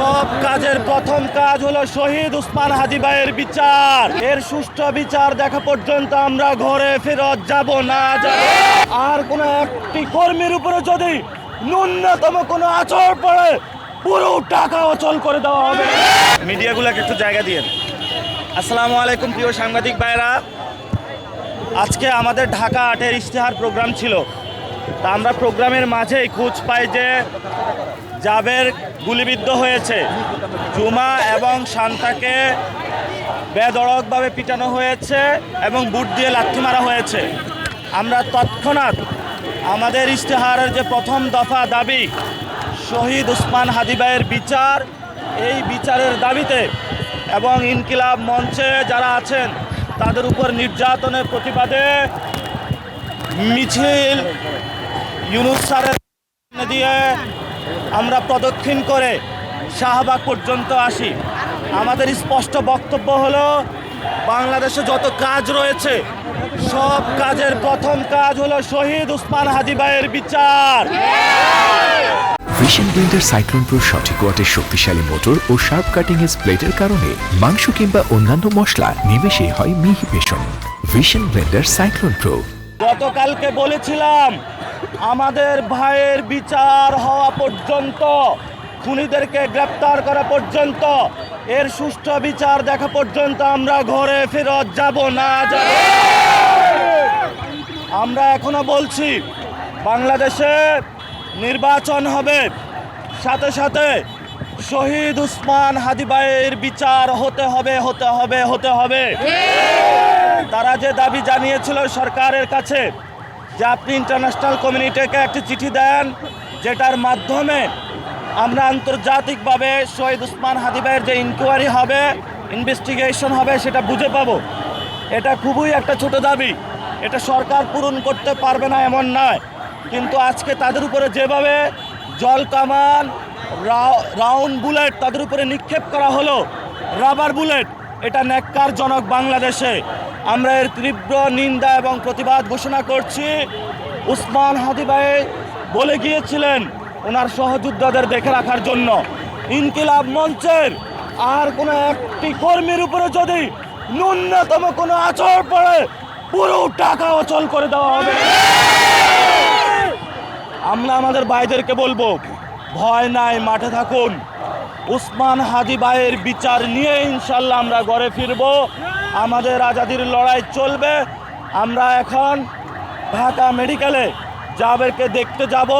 সব কাজের প্রথম কাজ হলো শহীদ ওসমান হাদি ভাইয়ের বিচার। এর সুষ্ঠু বিচার দেখা পর্যন্ত আমরা ঘরে ফেরত যাব না। আর কোনো একটি কর্মীর উপরে যদি ন্যূনতম কোনো আচরণ পড়ে পুরো টাকা অচল করে দেওয়া হবে। মিডিয়াগুলোকে একটু জায়গা দিয়েন। আসসালামু আলাইকুম প্রিয় সাংবাদিক ভাইরা, আজকে আমাদের ঢাকা ৮-এর ইশতেহার প্রোগ্রাম ছিল। তা আমরা প্রোগ্রামের মাঝেই খোঁজ পাই যে জাবের গুলিবিদ্ধ হয়েছে। জুমা এবং শান্তাকে বেধড়কভাবে পিটানো হয়েছে এবং বুট দিয়ে লাথি মারা হয়েছে। আমরা তৎক্ষণাৎ আমাদের ইশতেহারের যে প্রথম দফা দাবি শহীদ ওসমান হাদি ভাইয়ের বিচার, এই বিচারের দাবিতে এবং ইনকিলাব মঞ্চে যারা আছেন তাদের উপর নির্যাতনের প্রতিবাদে মিছিল ইউনুস স্যারের দিয়ে আমরা প্রদক্ষিণ করে শাহবাগ পর্যন্ত আসি। আমাদের স্পষ্ট বক্তব্য হলো, বাংলাদেশে যত কাজ রয়েছে সব কাজের প্রথম কাজ হলো শহীদ ওসমান হাদি ভাইয়ের বিচার। ভিশন ব্লেন্ডার সাইক্লোন প্রো সঠিক ওয়াটের শক্তিশালী মোটর ও শার্প কাটিং এজ প্লেটের কারণে মাংস কিংবা অন্যান্য মশলা নিমেষে হয় মিহি বেসন। Vision blender Cyclone pro. গতকালকে বলেছিলাম আমাদের ভাইয়ের বিচার হওয়া পর্যন্ত, খুনিদেরকে গ্রেপ্তার করা পর্যন্ত, এর সুষ্ঠু বিচার দেখা পর্যন্ত আমরা ঘরে ফেরত যাব না। আমরা এখনো বলছি বাংলাদেশে নির্বাচন হবে, সাথে সাথে শহীদ ওসমান হাদি ভাইয়ের বিচার হতে হবে। তারা যে দাবি জানিয়েছিল সরকারের কাছে যে আপনি ইন্টারন্যাশনাল কমিউনিটিকে একটি চিঠি দেন যেটার মাধ্যমে আমরা আন্তর্জাতিকভাবে শহীদ ওসমান হাদি ভাইয়ের যে ইনকোয়ারি হবে, ইনভেস্টিগেশন হবে, সেটা বুঝে পাবো। এটা খুবই একটা ছোট দাবি, এটা সরকার পূরণ করতে পারবে না এমন নয়, কিন্তু আজকে তাদের উপরে যেভাবে জল কামান, রাউন্ড বুলেট তাদের উপরে নিক্ষেপ করা হলো, রাবার বুলেট, এটা ন্যাক্কারজনক। বাংলাদেশে আমরা এর তীব্র নিন্দা এবং প্রতিবাদ ঘোষণা করছি। ওসমান হাদি ভাই বলে গিয়েছিলেন ওনার সহযোদ্ধাদের দেখে রাখার জন্য। ইনকিলাব মঞ্চের আর কোনো একটি কর্মীর উপরে যদি ন্যূনতম কোনো আচরণ পড়ে পুরো টাকা অচল করে দেওয়া হবে। আমরা আমাদের ভাইদেরকে বলবো, ভয় নাই, মাঠে থাকুন। ওসমান হাদি ভাইয়ের বিচার নিয়ে ইনশাল্লাহ আমরা ঘরে ফিরব। আমাদের আজাদির লড়াই চলবে। আমরা এখন ঢাকা মেডিকেলে জাবেরকে দেখতে যাব,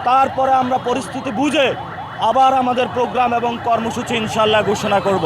তারপরে আমরা পরিস্থিতি বুঝে আবার আমাদের প্রোগ্রাম এবং কর্মসূচি ইনশাল্লাহ ঘোষণা করব।